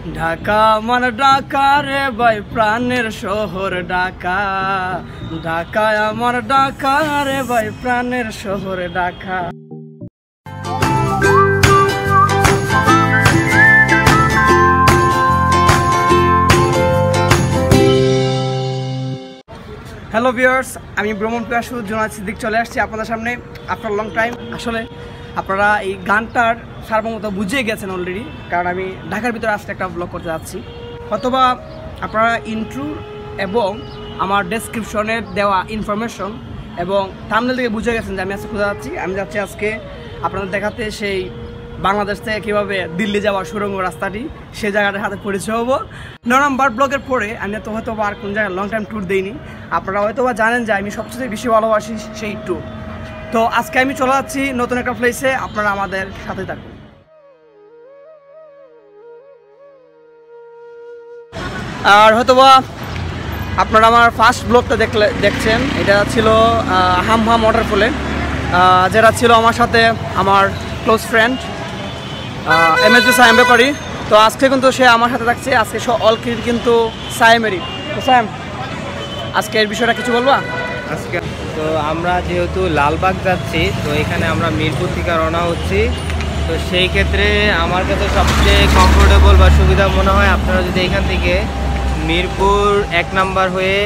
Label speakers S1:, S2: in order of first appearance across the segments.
S1: ঢাকা আমার ঢাকা রে ভাই প্রাণের শহর ঢাকা। ঢাকা আমার ঢাকা রে ভাই প্রাণের শহর ঢাকা। হ্যালো ভিউয়ার্স, আমি ভ্রমণ পিপাসু জোনাল সিদ্দিক চলে আসছি আপনাদের সামনে আফটার লং টাইম। আসলে আপনারা এই গানটার সার্বমত বুঝিয়ে গেছেন অলরেডি, কারণ আমি ঢাকার ভিতরে আসতে একটা ব্লগ করতে যাচ্ছি। অথবা আপনারা ইন্ট্রো এবং আমার ডেসক্রিপশনে দেওয়া ইনফরমেশন এবং থাম্বনেল থেকে বুঝে গেছেন যে আমি আজকে কোথায় যাচ্ছি। আমি যাচ্ছি আজকে আপনাদের দেখাতে সেই বাংলাদেশ থেকে কীভাবে দিল্লি যাওয়ার সুড়ঙ্গ রাস্তাটি, সেই জায়গাটার সাথে পরিচয় হবো। 9 নম্বর ব্লগের পরে আমি তো হয়তো আর কোন জায়গায় লং টাইম ট্যুর দিইনি। আপনারা হয়তো বা জানেন যে আমি সবচেয়ে বেশি ভালোবাসি সেই ট্যুর। তো আজকে আমি চলে যাচ্ছি নতুন একটা প্লেসে, আপনারা আমাদের সাথে থাকুন। আর হয়তোবা আপনারা আমার ফার্স্ট ব্লগটা দেখছেন, এটা ছিল হামহাম ওয়াটারফলে, যেটা ছিল আমার সাথে আমার ক্লোজ ফ্রেন্ড MSB সায়েম ব্যাপারী। তো আজকে কিন্তু সে আমার সাথে থাকছে, আজকে অল ক্রেডিট কিন্তু সায়েমেরই। তো সায়েম, আজকে এর বিষয়টা কিছু বলবা?
S2: আজকে তো আমরা যেহেতু লালবাগ যাচ্ছি, তো এখানে আমরা মিরপুর থেকে রওনা হচ্ছি। তো সেই ক্ষেত্রে আমার কাছে সবচেয়ে কমফোর্টেবল বা সুবিধা মনে হয় আপনারা যদি এখান থেকে মিরপুর 1 নাম্বার হয়ে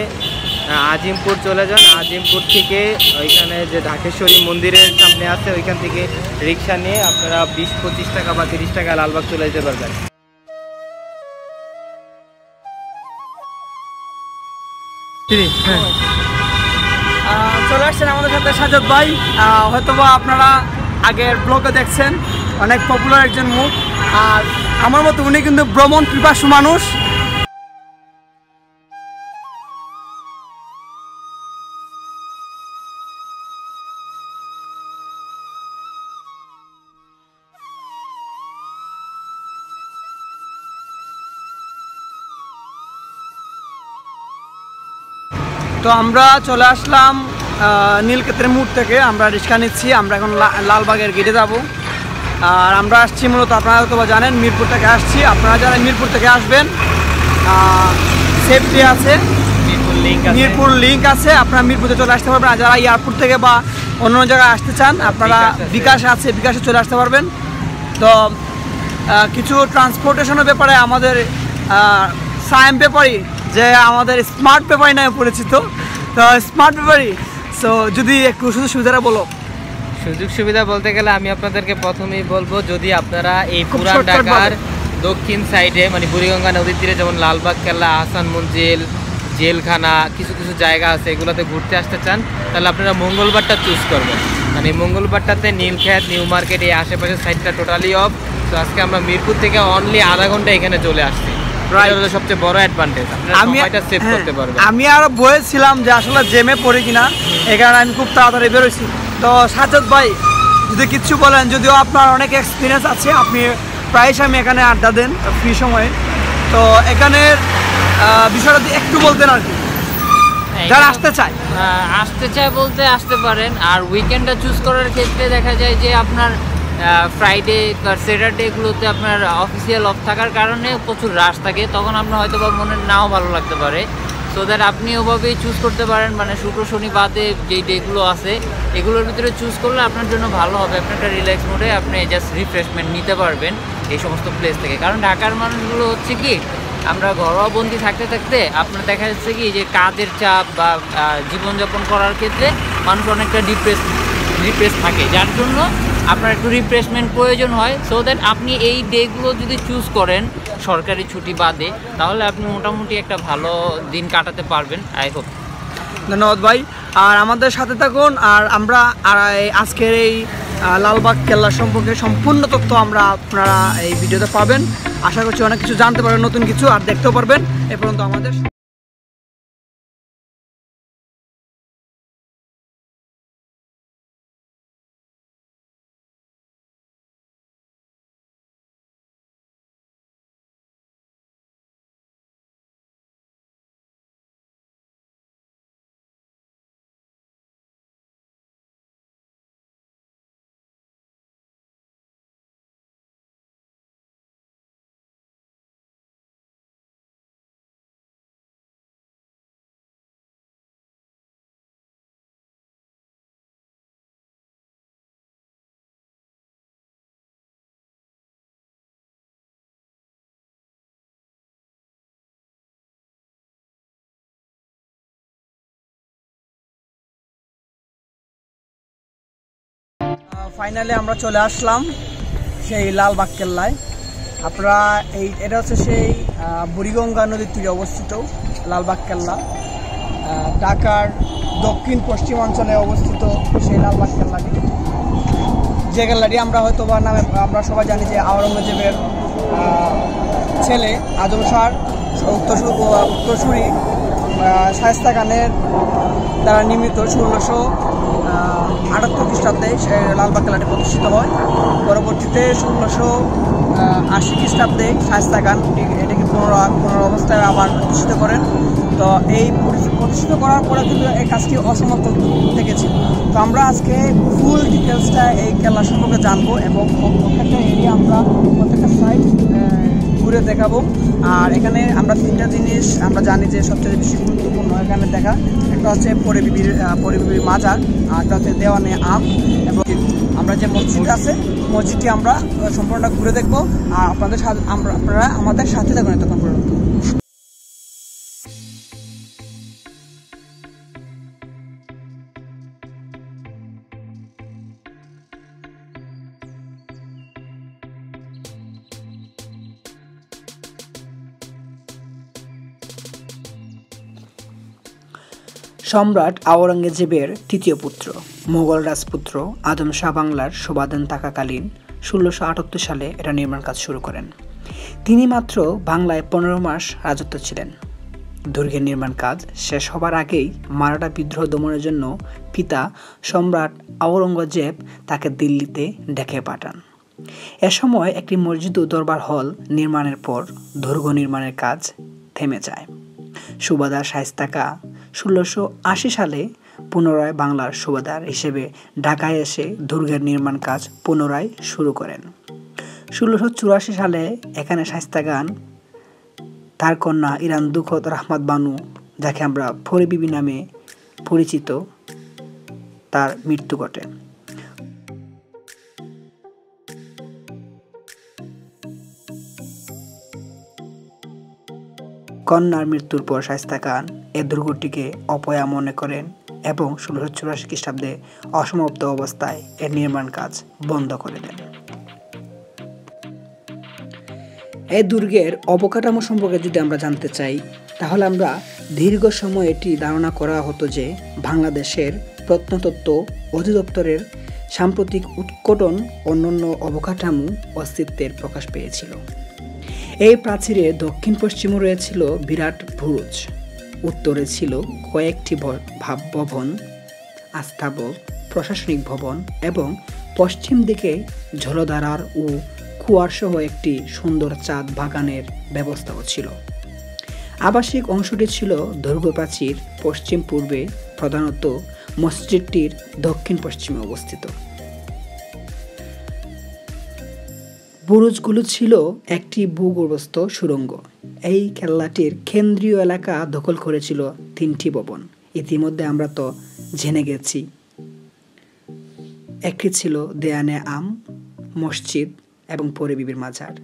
S2: আজিমপুর চলে যান। আজিমপুর থেকে ওইখানে যে ঢাকেশ্বরী মন্দিরের সামনে আছে ওইখান থেকে রিক্সা নিয়ে আপনারা 20-25 টাকা বা 30 টাকা লালবাগ চলে যেতে পারবেন।
S1: চলে আসছেন আমাদের সাথে সাজ্জাদ ভাই। হয়তোবা আপনারা আগের ব্লগে দেখছেন, অনেক পপুলার একজন মুখ। আর আমার মতো উনি কিন্তু ভ্রমণ পিপাসু মানুষ। তো আমরা চলে আসলাম নীলক্ষেতের মোড় থেকে, আমরা রিক্সা নিচ্ছি। আমরা এখন লালবাগের গেটে যাব। আর আমরা আসছি মূলত, আপনারা হয়তো জানেন, মিরপুর থেকে আসছি। আপনারা যারা মিরপুর থেকে আসবেন, সেফটি আছে, মিরপুর লিঙ্ক আছে, আপনারা মিরপুরে চলে আসতে পারবেন। আর যারা এয়ারপোর্ট থেকে বা অন্য জায়গায় আসতে চান, আপনারা বিকাশ আছে, বিকাশে চলে আসতে পারবেন। তো কিছু ট্রান্সপোর্টেশনের ব্যাপারে আমাদের সায়েম ব্যাপারী, যে আমাদের স্মার্ট ব্যাপারী নামে পরিচিত, তো স্মার্ট ব্যাপারী। সো যদি একটু সুযোগ সুবিধাটা বলো।
S2: সুযোগ সুবিধা বলতে গেলে আমি আপনাদেরকে প্রথমেই বলবো, যদি আপনারা এই পুরান ঢাকার দক্ষিণ সাইডে মানে বুড়িগঙ্গা নদীর তীরে, যেমন লালবাগ কেল্লা, আহসান মঞ্জিল, জেলখানা, কিছু কিছু জায়গা আছে, এগুলোতে ঘুরতে আসতে চান, তাহলে আপনারা মঙ্গলবারটা চুজ করবেন। মানে নীলবাগটাতে নীলক্ষেত, নিউ মার্কেট, এই আশেপাশের সাইডটা টোটালি অফ। তো আজকে আমরা মিরপুর থেকে অনলি আধা ঘন্টা এখানে চলে আসছি। সবচেয়ে বড় অ্যাডভান্টেজ, আমি এটা সেভ করতে পারবেন।
S1: আমি আরো বলেছিলাম যে আসলে জেমে পড়ি কিনা, এই কারণে আমি খুব তাড়াতাড়ি বেরোইছি। তো সাজ্জাদ ভাই যদি কিছু বলেন, যদিও আপনার অনেক এক্সপিরিয়েন্স আছে, আপনি প্রায়শ আমি এখানে আড্ডা দেন ফ্রি সময়ে, তো এখানের বিষয়টা একটু বলতেন আর কি, যারা আসতে চায়
S3: বলতে আসতে পারেন। আর উইকেন্ডটা চুজ করার ক্ষেত্রে দেখা যায় যে আপনার ফ্রাইডে বা স্যাটারডেগুলোতে আপনার অফিসিয়াল অফ থাকার কারণে প্রচুর রাশ থাকে, তখন আপনার হয়তো বা মনে নাও ভালো লাগতে পারে। সো দ্যাট আপনি ওভাবেই চুজ করতে পারেন, মানে শুক্র শনি বাদে যেই ডেগুলো আছে এগুলোর ভিতরে চুজ করলে আপনার জন্য ভালো হবে। আপনি একটা রিল্যাক্স মোডে আপনি জাস্ট রিফ্রেশমেন্ট নিতে পারবেন এই সমস্ত প্লেস থেকে। কারণ ঢাকার মানুষগুলো হচ্ছে কি, আমরা ঘরোয়া বন্দি থাকতে থাকতে আপনার দেখা যাচ্ছে কি যে কাজের চাপ বা জীবনযাপন করার ক্ষেত্রে মানুষ অনেকটা ডিপ্রেস থাকে, যার জন্য আপনার একটু রিফ্রেশমেন্ট প্রয়োজন হয়। সো দ্যাট আপনি এই ডেগুলো যদি চুজ করেন সরকারি ছুটি বাদে, তাহলে আপনি মোটামুটি একটা ভালো দিন কাটাতে পারবেন। I hope.
S1: ধন্যবাদ ভাই, আর আমাদের সাথে থাকুন। আর আমরা আজকের এই লালবাগ কেল্লা সম্পর্কে সম্পূর্ণ তথ্য আপনারা এই ভিডিওতে পাবেন। আশা করছি অনেক কিছু জানতে পারবেন, নতুন কিছু, আর দেখতেও পারবেন। এ পর্যন্ত আমাদের ফাইনালি আমরা চলে আসলাম সেই লালবাগ কেল্লায়। আপনারা এটা হচ্ছে সেই বুড়িগঙ্গা নদীর তীরে অবস্থিত লালবাগ কেল্লা, ঢাকার দক্ষিণ পশ্চিমাঞ্চলে অবস্থিত সেই লালবাগ কেল্লাটি। যে কেল্লাটি আমরা হয়তো বা নামে আমরা সবাই জানি যে আওরঙ্গজেবের ছেলে আজম শাহর উত্তরসূরি শায়েস্তা খানের দ্বারা নির্মিত 1678 খ্রিস্টাব্দে লালবাগ কেল্লাটি প্রতিষ্ঠিত হয়। পরবর্তীতে 1680 খ্রিস্টাব্দে শায়েস্তা খান এটাকে পুনর অবস্থায় আবার প্রতিষ্ঠিত করেন। তো এই প্রতিষ্ঠিত করার পরে কিন্তু এই কাজটি অসমাপ্ত থেকেছিল। তো আমরা আজকে ফুল ডিটেলসটা এই কেল্লা সম্পর্কে জানবো এবং প্রত্যেকটা এরিয়া আমরা প্রত্যেকটা সাইড ঘুরে দেখাবো। আর এখানে আমরা 3টা জিনিস আমরা জানি যে সবচেয়ে বেশি গুরুত্বপূর্ণ এখানে দেখা। একটা হচ্ছে পরিবিবির মাজার, আর একটা হচ্ছে দেওয়ানে আম, এবং আমরা যে মসজিদ আছে মসজিদটি আমরা সম্পূর্ণটা ঘুরে দেখবো। আর আপনারা আমাদের সাথে থাকুন এতক্ষণ পর্যন্ত। সম্রাট আওরঙ্গজেবের তৃতীয় পুত্র মোগল রাজপুত্র আদম শাহ বাংলার সুবাদান থাকাকালীন 1678 সালে এটা নির্মাণ কাজ শুরু করেন। তিনি মাত্র বাংলায় 15 মাস রাজত্ব ছিলেন। দুর্গের নির্মাণ কাজ শেষ হবার আগেই মারাঠা বিদ্রোহ দমনের জন্য পিতা সম্রাট আওরঙ্গজেব তাকে দিল্লিতে ডেকে পাঠান। এ সময় একটি মসজিদ ও দরবার হল নির্মাণের পর দুর্গ নির্মাণের কাজ থেমে যায়। সুবাদার শায়েস্তা খাঁ 1680 সালে পুনরায় বাংলার সুবাদার হিসেবে ঢাকায় এসে দুর্গের নির্মাণ কাজ পুনরায় শুরু করেন। 1684 সালে এখানে শায়েস্তা খান তার কন্যা ইরান দুখত রহমত বানু, যাকে আমরা পরিবিবি নামে পরিচিত, তার মৃত্যু ঘটে। কন্যার মৃত্যুর পর শায়েস্তা খান এ দুর্গটিকে অপয়া মনে করেন এবং 1684 খ্রিস্টাব্দে অসমাপ্ত অবস্থায় এর নির্মাণ কাজ বন্ধ করে দেন। এই দুর্গের অবকাঠামো সম্পর্কে যদি আমরা জানতে চাই, তাহলে আমরা দীর্ঘ সময় এটি ধারণা করা হতো যে বাংলাদেশের প্রত্নতত্ত্ব অধিদপ্তরের সাম্প্রতিক উৎকটন অন্যান্য অবকাঠামো অস্তিত্বের প্রকাশ পেয়েছিল। এই প্রাচীরের দক্ষিণ পশ্চিমে রয়েছিল বিরাট বুরুজ, উত্তরে ছিল কয়েকটি ভবন, আস্থাবল, প্রশাসনিক ভবন এবং পশ্চিম দিকে জলধারার ও কুয়ার সহ একটি সুন্দর চাঁদ বাগানের ব্যবস্থাও ছিল। আবাসিক অংশটি ছিল দুর্গ প্রাচীর পশ্চিম পূর্বে, প্রধানত মসজিদটির দক্ষিণ পশ্চিমে অবস্থিত। বুরুজগুলো ছিল একটি ভূগর্ভস্থ সুড়ঙ্গ। এই কেল্লাটির কেন্দ্রীয় এলাকা দখল করেছিল 3টি ভবন। ইতিমধ্যে আমরা তো জেনে গেছি। একটি ছিল দেওয়ানে আম, মসজিদ এবং পরিবিবির মাজার।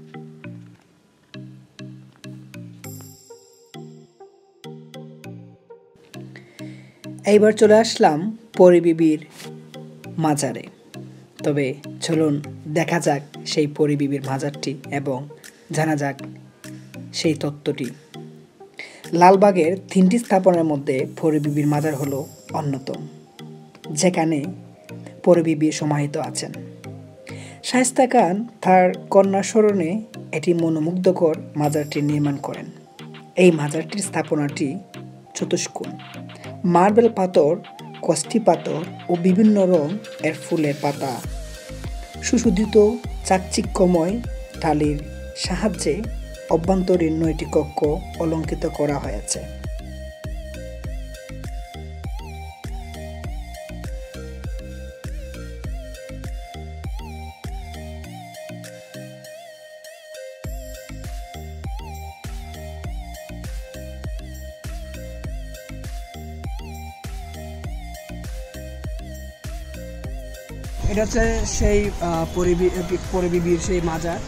S1: এইবার চলে আসলাম পরিবিবির মাজারে। তবে চলুন দেখা যাক সেই পরিবিবির মাজারটি এবং জানা যাক সেই তত্ত্বটি। লালবাগের 3টি স্থাপনার মধ্যে পরিবিবির মাজার হলো অন্যতম, যেখানে পরিবিবি সমাহিত আছেন। শায়েস্তা খান তার কন্যা স্মরণে এটি মনোমুগ্ধকর মাজারটি নির্মাণ করেন। এই মাজারটির স্থাপনাটি চতুষ্কোণ, মার্বেল পাথর, কষ্টি পাথর ও বিভিন্ন রং এর ফুলের পাতা সুশোভিত চাকচিক্যময় টালির সাহায্যে অভ্যন্তরীণ 9টি কক্ষ অলঙ্কৃত করা হয়েছে। এটা হচ্ছে সেই পরিবিবির সেই মাজার।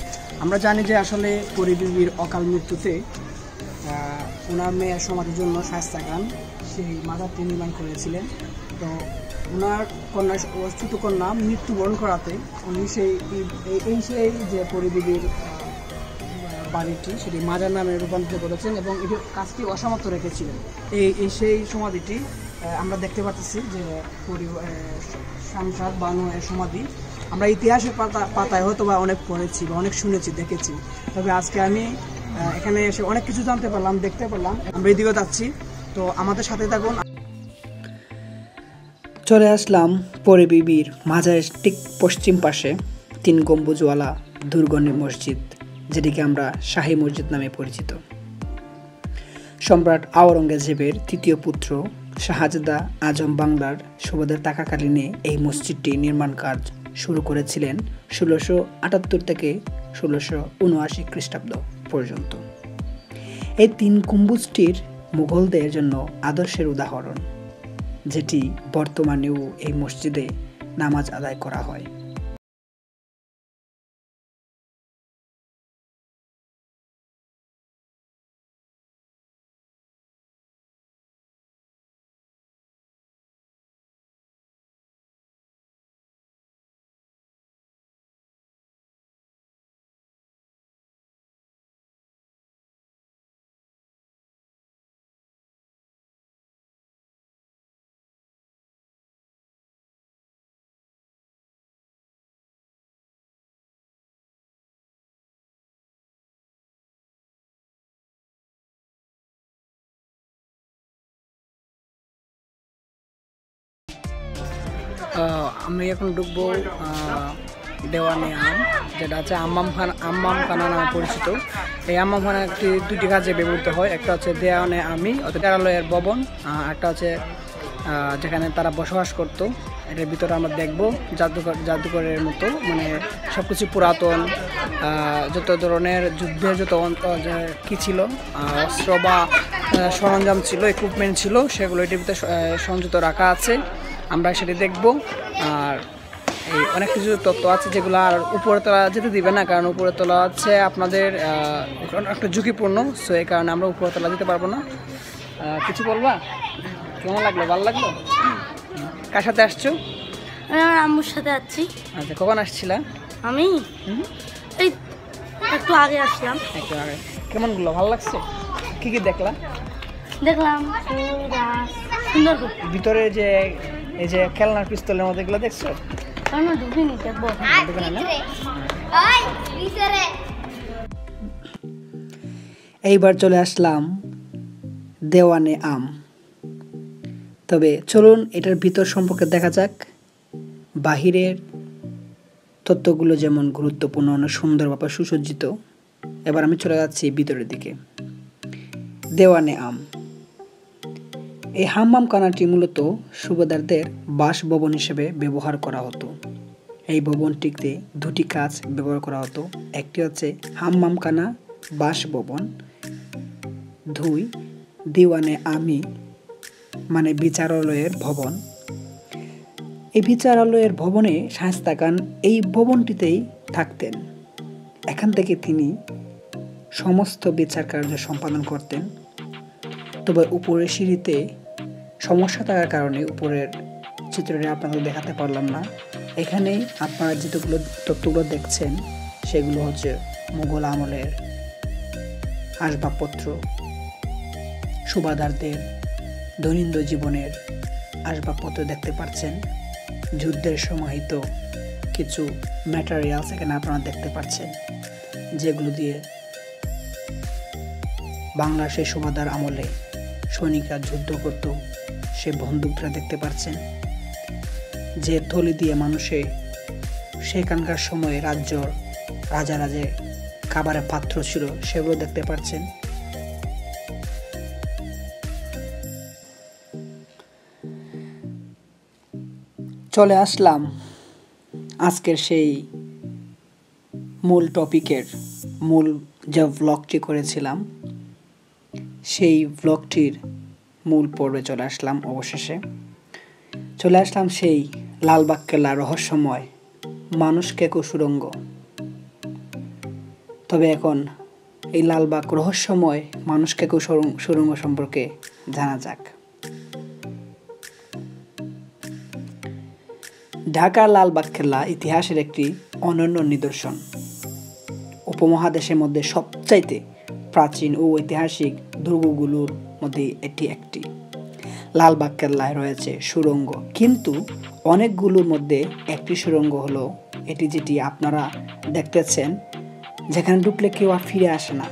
S1: আমরা জানি যে আসলে পরিবিবির অকাল মৃত্যুতে ওনার মেয়ের সমাধির জন্য শায়েস্তা খান সেই মাজারটি নির্মাণ করেছিলেন। তো ওনার কন্যা ছোট কন্যা মৃত্যুবরণ করাতে উনি সেই যে পরিবিবির বাড়িটি সেটি মাজার নামে রূপান্তরিত করেছেন এবং এটির কাজটি অসমাপ্ত রেখেছিলেন। সেই সমাধিটি আমরা দেখতে পাচ্ছি যে শামশাদ বানু এর সমাধি। আমরা ইতিহাসের পাতায় হয়তো বা অনেক পড়েছি বা অনেক শুনেছি, দেখেছি, তবে আজকে আমি এখানে এসে অনেক কিছু জানতে পারলাম, দেখতে পারলাম। আমরা এদিকে যাচ্ছি, তো আমাদের সাথে থাকুন। চলে আসলাম পরিবিবির মাজারের ঠিক পশ্চিম পাশে 3 গম্বুজওয়ালা দুর্গণী মসজিদ, যেটিকে আমরা শাহী মসজিদ নামে পরিচিত। সম্রাট আওরঙ্গজেবের 3য় পুত্র শাহজাদা আজম বাংলার সুবাদার থাকাকালীনে এই মসজিদটি নির্মাণ কাজ শুরু করেছিলেন 1678 থেকে 1679 খ্রিস্টাব্দ পর্যন্ত। এই 3 গম্বুজটির মুঘলদের জন্য আদর্শের উদাহরণ, যেটি বর্তমানেও এই মসজিদে নামাজ আদায় করা হয়। আমি এখন ঢুকবো দেওয়ানে আম, যেটা হচ্ছে আম্মাম খানা নামে পরিচিত। এই আম্মাম খানা দুটি কাজে ব্যবহৃত হয়। একটা হচ্ছে দেওয়ানে আমি অর্থাৎ কারালয়ের ভবন, একটা হচ্ছে যেখানে তারা বসবাস করত। এটার ভিতরে আমরা দেখবো জাদুঘরের মতো, মানে সব কিছু পুরাতন, যত ধরনের যুদ্ধের যত কী ছিল, অস্ত্র বা সরঞ্জাম ছিল, ইকুইপমেন্ট ছিল, সেগুলো এটির ভিতরে সংযুক্ত রাখা আছে। আমরা সেটি দেখব। আর এই অনেক কিছু তথ্য আছে যেগুলো আর উপরে তোলা যেতে দিবে না, কারণ উপরে তোলা হচ্ছে আপনাদের একটা ঝুঁকিপূর্ণ, সো এই কারণে আমরা উপরে তোলা যেতে পারবো না। কিছু বলবা? কেমন লাগলো? ভালো লাগলো? কার সাথে আসছো?
S4: আমি আমার আম্মুর সাথে আছি।
S1: আচ্ছা, কখন আসছিলা?
S4: আমি এই একটু আগে আসলাম।
S1: একটু আগে। কেমনগুলো? ভালো লাগছে? কি কি দেখলা?
S4: দেখলাম ফুল গাছ সুন্দর।
S1: ভিতরে যে এই যে খেলনার পিস্তলের মধ্যে এগুলো দেখছো?
S4: আমি ঢুকিনি, দেখবো।
S1: এইবার চলে আসলাম দেওয়ানে আম। তবে চলুন এটার ভিতর সম্পর্কে দেখা যাক। বাহিরের তথ্যগুলো যেমন গুরুত্বপূর্ণ, অনেক সুন্দরভাবে সুসজ্জিত। এবার আমি চলে যাচ্ছি ভিতরের দিকে। দেওয়ানে আম, এই হাম্মাম খানাটি মূলত সুবেদারদের বাসভবন হিসেবে ব্যবহার করা হতো। এই ভবনটিতে 2টি কাজ ব্যবহার করা হতো। একটি হচ্ছে হাম্মাম খানা বাসভবন, 2 দিওয়ানে আমি মানে বিচারালয়ের ভবন। এই বিচারালয়ের ভবনে শায়েস্তা খান এই ভবনটিতেই থাকতেন। এখান থেকে তিনি সমস্ত বিচার কার্য সম্পাদন করতেন। তবে উপরের সিঁড়িতে সমস্যা থাকার কারণে উপরের চিত্রটি আপনাদের দেখাতে পারলাম না। এখানে আপনারা যেগুলো তথ্যগুলো দেখছেন সেগুলো হচ্ছে মুঘল আমলের আসবাবপত্র, সুবাদারদের দৈনন্দিন জীবনের আসবাবপত্র দেখতে পাচ্ছেন। যুদ্ধের সমাহিত কিছু ম্যাটেরিয়ালস এখানে আপনারা দেখতে পাচ্ছেন, যেগুলো দিয়ে বাংলার সেই সুবাদার আমলে সৈনিকরা যুদ্ধ করত। সে বন্দুকটা দেখতে পাচ্ছেন, যে থলি দিয়ে মানুষে সেখানকার সময়ে রাজারাজে খাবারের পাত্র ছিল, সেগুলো দেখতে পাচ্ছেন। চলে আসলাম আজকের সেই মূল টপিকের মূল যে ভ্লগটি করেছিলাম, সেই ভ্লগটির মূল পর্বে চলে আসলাম। অবশেষে চলে আসলাম সেই লালবাগ কেল্লা রহস্যময় মানুষ কেকো সুড়ঙ্গ। তবে এখন এই লালবাগ রহস্যময় মানুষ কেকো সুড়ঙ্গ সম্পর্কে জানা যাক। ঢাকার লালবাগ কেল্লা ইতিহাসের একটি অনন্য নিদর্শন। উপমহাদেশের মধ্যে সবচাইতে প্রাচীন ও ঐতিহাসিক দুর্গগুলোর মধ্যে এটি একটি। লালবাগ কেল্লায় রয়েছে সুড়ঙ্গ, কিন্তু অনেকগুলোর মধ্যে একটি সুড়ঙ্গ হলো এটি, যেটি আপনারা দেখতেছেন, যেখানে ঢুকলে কেউ আর ফিরে আসে না।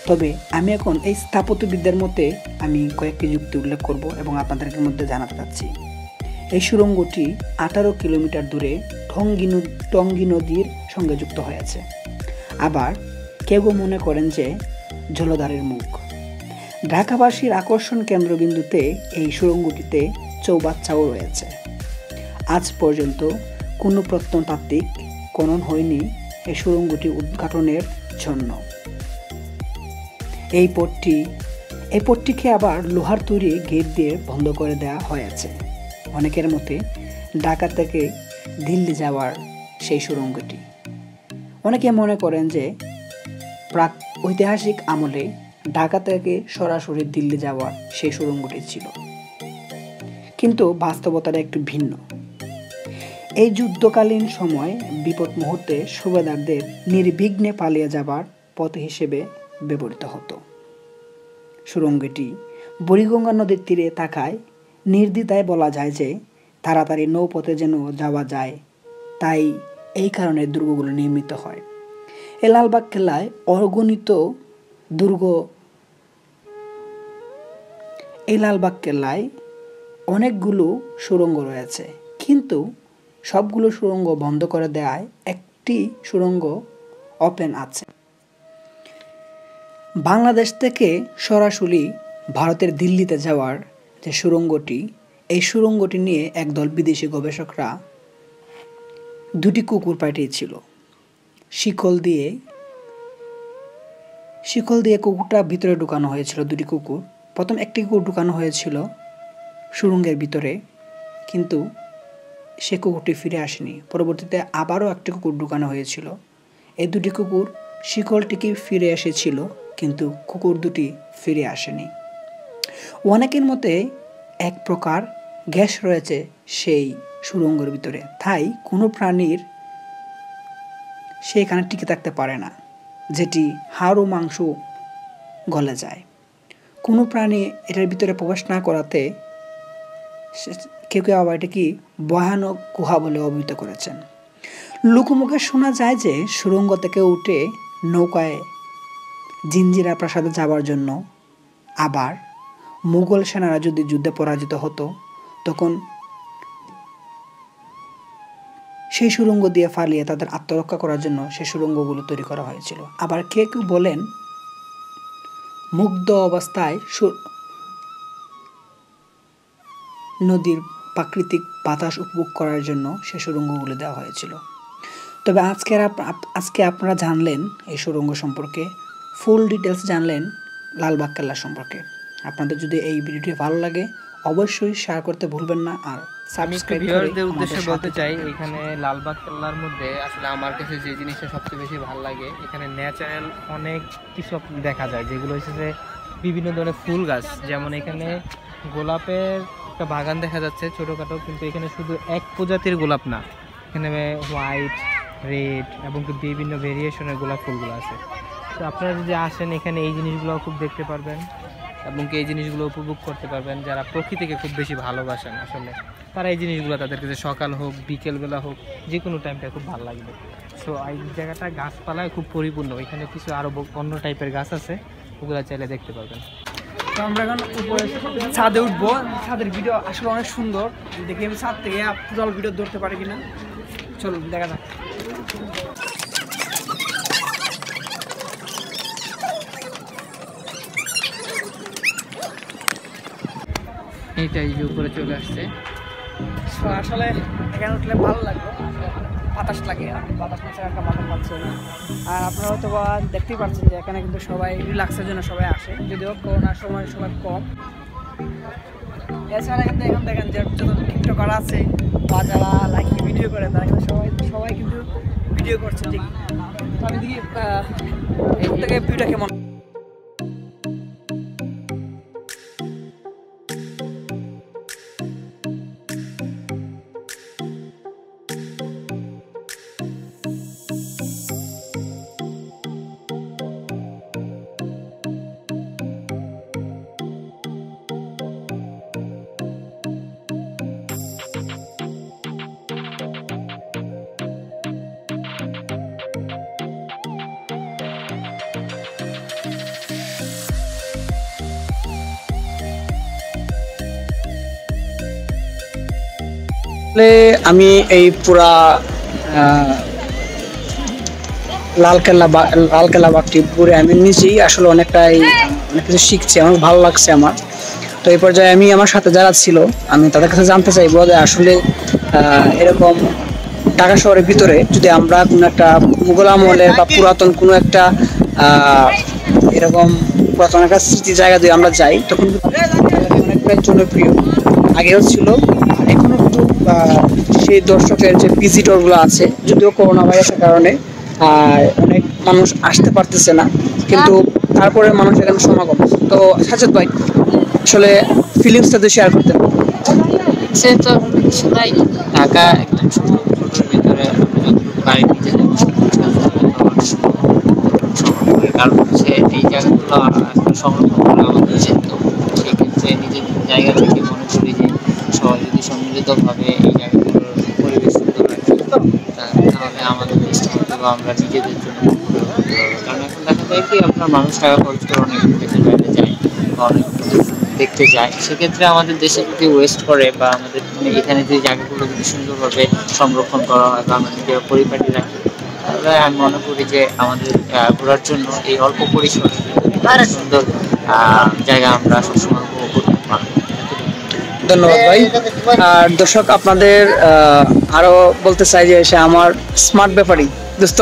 S1: তবে আমি এখন এই স্থাপত্যবিদ্যার মধ্যে আমি কয়েকটি যুক্তি উল্লেখ করব এবং আপনাদেরকে মধ্যে জানাতে চাচ্ছি। এই সুড়ঙ্গটি 18 কিলোমিটার দূরে টঙ্গী নদীর সঙ্গে যুক্ত হয়েছে। আবার কেউ মনে করেন যে জলধারের মুখ। ঢাকাবাসীর আকর্ষণ কেন্দ্রবিন্দুতে এই সুড়ঙ্গটিতে চৌবাচ্চাও রয়েছে। আজ পর্যন্ত কোনো প্রত্নতাত্ত্বিক খনন হয়নি এই সুড়ঙ্গটি উদ্ঘাটনের জন্য। এই পথটিকে আবার লোহার তৈরি গেট দিয়ে বন্ধ করে দেওয়া হয়েছে। অনেকের মতে ঢাকা থেকে দিল্লি যাওয়ার সেই সুড়ঙ্গটি। অনেকে মনে করেন যে প্রাক ঐতিহাসিক আমলে ঢাকা থেকে সরাসরি দিল্লি যাওয়ার সেই সুড়ঙ্গটি ছিল, কিন্তু বাস্তবতাটা একটু ভিন্ন। এই যুদ্ধকালীন সময় বিপদ মুহূর্তে সুবেদারদের নির্বিঘ্নে পালিয়ে যাবার পথ হিসেবে ব্যবহৃত হতো। সুড়ঙ্গটি বুড়িগঙ্গা নদীর তীরে থাকায় নির্দ্বিধায় বলা যায় যে তাড়াতাড়ি নৌপথে যেন যাওয়া যায়, তাই এই কারণে দুর্গগুলো নির্মিত হয়। এই লালবাগ কেল্লায় অগণিত দুর্গ, এই লালবাগ কেল্লায় অনেকগুলো সুড়ঙ্গ রয়েছে, কিন্তু সবগুলো সুড়ঙ্গ বন্ধ করে দেওয়ায় একটি সুড়ঙ্গ ওপেন আছে। বাংলাদেশ থেকে সরাসরি ভারতের দিল্লিতে যাওয়ার যে সুড়ঙ্গটি, এই সুড়ঙ্গটি নিয়ে একদল বিদেশি গবেষকরা দুটি কুকুর পাঠিয়েছিল। শিকল দিয়ে কুকুরটা ভিতরে ঢুকানো হয়েছিল। দুটি কুকুর, প্রথম একটি কুকুর ঢুকানো হয়েছিল সুড়ঙ্গের ভিতরে, কিন্তু সে কুকুরটি ফিরে আসেনি। পরবর্তীতে আবারও একটি কুকুর ঢুকানো হয়েছিল। এই দুটি কুকুর শিকলটিকে ফিরে এসেছিল, কিন্তু কুকুর দুটি ফিরে আসেনি। অনেকের মতে এক প্রকার গ্যাস রয়েছে সেই সুড়ঙ্গের ভিতরে, তাই কোনো প্রাণীর সেখানে টিকে থাকতে পারে না, যেটি হাড় ও মাংস গলে যায়। কোনো প্রাণী এটার ভিতরে প্রবেশ না করাতে কেউ কেউ আবার এটাকে ভয়ানক গুহা বলে অভিহিত করেছেন। লোকমুখে শোনা যায় যে সুড়ঙ্গ থেকে উঠে নৌকায় জিঞ্জিরা প্রাসাদে যাওয়ার জন্য, আবার মুঘল সেনারা যদি যুদ্ধে পরাজিত হতো তখন সেই সুড়ঙ্গ দিয়ে ফালিয়ে তাদের আত্মরক্ষা করার জন্য সেই সুড়ঙ্গগুলো তৈরি করা হয়েছিল। আবার কেউ কেউ বলেন মুগ্ধ অবস্থায় নদীর প্রাকৃতিক বাতাস উপভোগ করার জন্য সে সুড়ঙ্গগুলো দেওয়া হয়েছিল। তবে আজকে আপনারা জানলেন এই সুড়ঙ্গ সম্পর্কে, ফুল ডিটেলস জানলেন লালবাগ কেল্লা সম্পর্কে। আপনাদের যদি এই ভিডিওটি ভালো লাগে অবশ্যই শেয়ার করতে ভুলবেন না। আর
S2: আমি ভিউয়ারদের উদ্দেশ্যে বলতে চাই, এখানে লালবাগ কেল্লার মধ্যে আসলে আমার কাছে যে জিনিসটা সবচেয়ে বেশি ভালো লাগে, এখানে ন্যাচারাল অনেক কিছু দেখা যায়, যেগুলো হচ্ছে বিভিন্ন ধরনের ফুল গাছ। যেমন এখানে গোলাপের একটা বাগান দেখা যাচ্ছে ছোটোখাটো, কিন্তু এখানে শুধু এক প্রজাতির গোলাপ না, এখানে হোয়াইট, রেড এবং বিভিন্ন ভেরিয়েশনের গোলাপ ফুলগুলো আছে। তো আপনারা যদি আসেন এখানে এই জিনিসগুলো খুব দেখতে পারবেন এবং এই জিনিসগুলো উপভোগ করতে পারবেন। যারা প্রকৃতিকে খুব বেশি ভালোবাসেন আসলে তারা এই জিনিসগুলো তাদের কাছে সকাল হোক বিকেলবেলা হোক যে কোনো টাইমটা খুব ভালো লাগবে। সো এই জায়গাটা গাছপালায় খুব পরিপূর্ণ। এখানে কিছু আরও অন্য টাইপের গাছ আছে, ওগুলো চাইলে দেখতে পারবেন।
S1: তো আমরা এখন উপরে ছাদে উঠবো। ছাদের ভিডিও আসলে অনেক সুন্দর, দেখি আমি ছাদ থেকে জল ভিডিও ধরতে পারি কিনা। চলুন দেখা যাক।
S2: এইটাই যে উপরে চলে আসছে।
S1: আসলে এখানে উঠলে ভালো লাগলো, বাতাস লাগে, বাতাস না ছাড়া একটা বাতাস পাচ্ছে না। আর আপনারা হয়তো দেখতেই পাচ্ছেন যে এখানে কিন্তু সবাই রিল্যাক্সের জন্য সবাই আসে, যদিও করোনার সময় সবাই কম। এছাড়া কিন্তু এখন দেখেন যে যত টিকটকার আছে বা যারা লাইক ভিডিও করে তারা কিন্তু সবাই কিন্তু ভিডিও করছে। ঠিক, তো আমি দেখি থেকে ভিডিওটা কেমন। আমি এই পুরা লালকেল্লা বাগটি ঘুরে আমি নিজেই আসলে অনেক কিছু শিখছি, আমার ভালো লাগছে আমার। তো এই পর্যায়ে আমি আমার সাথে যারা ছিল আমি তাদের কাছে জানতে চাইবো যে আসলে এরকম ঢাকা শহরের ভিতরে যদি আমরা কোনো একটা মুঘল আমলের বা পুরাতন কোনো একটা এরকম পুরাতন একটা স্মৃতি জায়গা দিয়ে আমরা যাই, তখন অনেকটাই জনপ্রিয় আগেও ছিল, আর এখনো কিন্তু সেই দর্শকের যে ভিজিটরগুলো আছে, যদিও করোনা ভাইরাসের কারণে অনেক মানুষ আসতে পারতেছে না, কিন্তু তারপরে মানুষ এখানে সমাগম। তো সাজ্জাদ ভাই আসলে ফিলিংসটা তো শেয়ার করতেন।
S3: সে তো সেটাই, ঢাকা একদম ছোটোর ভিতরে বাড়ি নিতে কারণ হচ্ছে এই জায়গাগুলো আসলে সংরক্ষণ করা আমাদের উচিত। তো সেক্ষেত্রে নিজের জায়গা থেকে মনে করি যে সবাই যদি সম্মিলিতভাবে এই জায়গাগুলোর পরিবেশ সুন্দর রাখি, তাহলে আমাদের দেশটা হয়তো আমরা নিজেদের জন্য করতে পারবো। কারণ এখন দেখা যায় কি আপনার মানুষ টাকা খরচ করে অনেক দেশের বাইরে যায় বা অনেক দেখতে যায়, সেক্ষেত্রে আমাদের দেশে যদি ওয়েস্ট করে বা আমাদের এখানে যে জায়গাগুলো যদি সুন্দরভাবে সংরক্ষণ করা হয় বা আমরা নিজেরা পরিপাটি রাখি, তাহলে আমি মনে করি যে আমাদের ঘোরার জন্য এই অল্প পরিসরে সুন্দর জায়গা আমরা সবসময় উপভোগ করতে পারবো।
S1: ধন্যবাদ ভাই। আর দর্শক আপনাদের আরো বলতে চাই যে সে আমার স্মার্ট ব্যাপারই দোস্ত,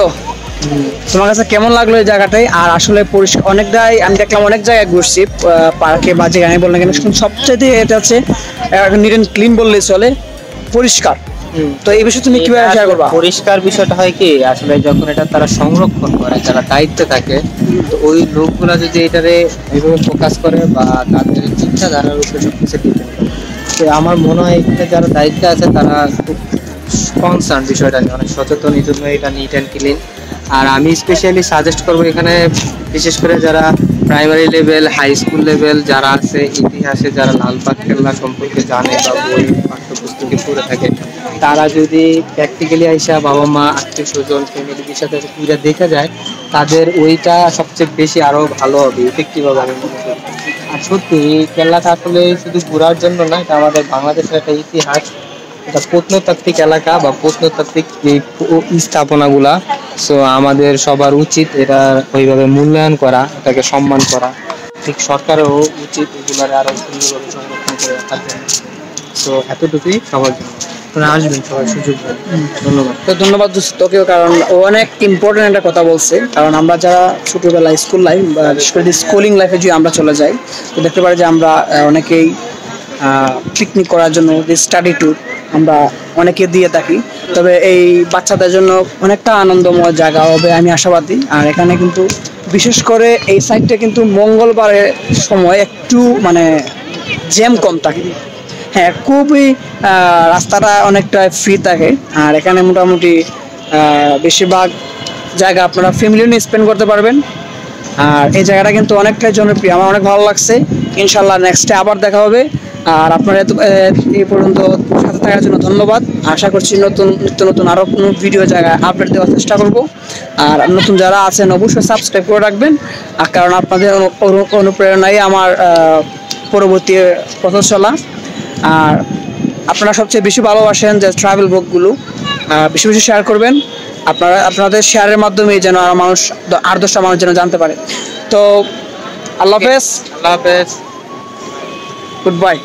S1: তোমার কাছে কেমন লাগলো এই জায়গাটাই? আর আসলে পরিষ্কার অনেকটাই আমি দেখলাম, অনেক জায়গায় ঘুরছি পার্কে বা যেখানে বললাম কেন, সবচাইতে এটা হচ্ছে নিট অ্যান্ড ক্লিন বললেই চলে, পরিষ্কার। তো এই বিষয়ে তুমি কিভাবে শেয়ার করবা?
S2: পরিষ্কার বিষয়টা হয় কি, আসলে যখন এটা তারা সংরক্ষণ করে, যারা দায়িত্বে থাকে, তো ওই লোকগুলা যদি এটারে এইভাবে ফোকাস করে বা তাদের চিন্তাধারার উপরে সবকিছু ডিপেন্ড করে, তো আমার মনে হয় এখানে যারা দায়িত্বে আছে তারা খুব কনসার্ন বিষয়টা নিয়ে, অনেক সচেতন, এই জন্য এটা নিট অ্যান্ড ক্লিন। আর আমি স্পেশালি সাজেস্ট করবো এখানে বিশেষ করে যারা primary level, high school level যারা আছে, ইতিহাসে যারা লালবাগ কেল্লা সম্পর্কে জানে বা বই পাঠ্যপুস্তকে পড়ে থাকে, তারা যদি প্র্যাকটিক্যালি আইসা বাবা মা আত্মীয় স্বজন ফ্যামিলির সাথে পুজো দেখে যায়, তাদের ওইটা সবচেয়ে বেশি আরো ভালো হবে, ইফেক্টিভ হবে আমি মনে করি। আর সত্যি এই কেল্লাটা আসলে শুধু ঘোরার জন্য না, এটা আমাদের বাংলাদেশের একটা ইতিহাস, এটা প্রত্নতাত্ত্বিক এলাকা বা প্রত্নতাত্ত্বিক যে স্থাপনাগুলা, সো আমাদের সবার উচিত এটা ওইভাবে মূল্যায়ন করা, এটাকে সম্মান করা। ঠিক সরকারেরও উচিত এগুলার আরো সুন্দরভাবে সংরক্ষণ করে রাখার জন্য। সো এতটুকুই সবার জন্য, আসবেন সবাই সুযোগ পাবেন। ধন্যবাদ।
S1: তো ধন্যবাদ তোকেও, কারণ ও অনেক ইম্পর্টেন্ট একটা কথা বলছে। কারণ আমরা যারা ছোটবেলায় স্কুল লাইফ বা বিশেষ করে স্কুলিং লাইফে যদি আমরা চলে যাই, তো দেখতে পারি যে আমরা অনেকেই পিকনিক করার জন্য যে স্টাডি ট্যুর আমরা অনেকে দিয়ে থাকি, তবে এই বাচ্চাদের জন্য অনেকটা আনন্দময় জায়গা হবে আমি আশাবাদী। আর এখানে কিন্তু বিশেষ করে এই সাইডটা কিন্তু মঙ্গলবারের সময় একটু মানে জ্যাম কম থাকে, হ্যাঁ খুবই রাস্তাটা অনেকটা ফ্রি থাকে। আর এখানে মোটামুটি বেশিরভাগ জায়গা আপনারা ফ্যামিলি নিয়ে স্পেন্ড করতে পারবেন। আর এই জায়গাটা কিন্তু অনেকটাই জনপ্রিয়, আমার অনেক ভালো লাগছে। ইনশাল্লাহ নেক্সটে আবার দেখা হবে। আর আপনারা এই পর্যন্ত সাথে থাকার জন্য ধন্যবাদ। আশা করছি নিত্য নতুন আরও কোনো ভিডিও জায়গায় আপডেট দেওয়ার চেষ্টা করব। আর নতুন যারা আছেন অবশ্যই সাবস্ক্রাইব করে রাখবেন, আর কারণ আপনাদের অনুপ্রেরণাই আমার পরবর্তী পথ চলা। আর আপনারা সবচেয়ে বেশি ভালোবাসেন যে ট্রাভেল ব্লগগুলো, বেশি বেশি শেয়ার করবেন। আপনাদের শেয়ারের মাধ্যমে যেন আরও মানুষ, আর 10টা মানুষ যেন জানতে পারে। তো আল্লাহ হাফেজ,
S2: আল্লাহ হাফেজ,
S1: গুড বাই।